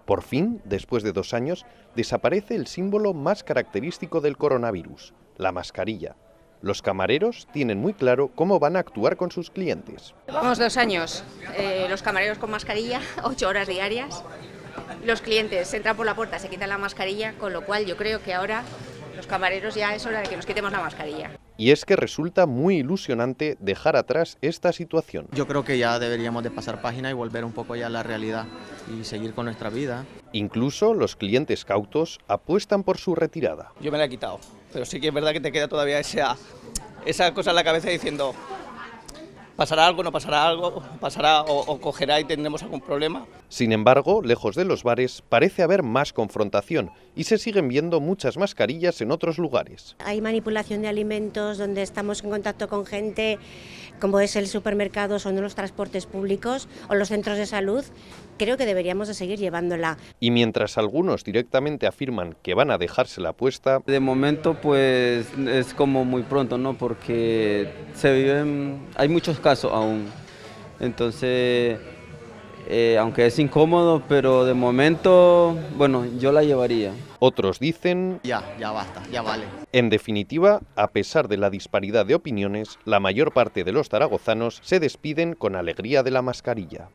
Por fin, después de 2 años, desaparece el símbolo más característico del coronavirus, la mascarilla. Los camareros tienen muy claro cómo van a actuar con sus clientes. Llevamos 2 años, los camareros con mascarilla, 8 horas diarias. Los clientes entran por la puerta, se quitan la mascarilla, con lo cual yo creo que ahora los camareros ya es hora de que nos quitemos la mascarilla. Y es que resulta muy ilusionante dejar atrás esta situación. Yo creo que ya deberíamos de pasar página y volver un poco ya a la realidad y seguir con nuestra vida. Incluso los clientes cautos apuestan por su retirada. Yo me la he quitado, pero sí que es verdad que te queda todavía esa cosa en la cabeza diciendo ¿pasará algo, no pasará algo? ¿Pasará o cogerá y tendremos algún problema? Sin embargo, lejos de los bares, parece haber más confrontación y se siguen viendo muchas mascarillas en otros lugares. Hay manipulación de alimentos donde estamos en contacto con gente, como es el supermercado, son los transportes públicos o los centros de salud. Creo que deberíamos de seguir llevándola. Y mientras algunos directamente afirman que van a dejársela puesta, de momento pues es como muy pronto, ¿no? Porque hay muchos casos aún, entonces aunque es incómodo, pero de momento, bueno, yo la llevaría. Otros dicen... Ya basta, ya vale. En definitiva, a pesar de la disparidad de opiniones, la mayor parte de los zaragozanos se despiden con alegría de la mascarilla.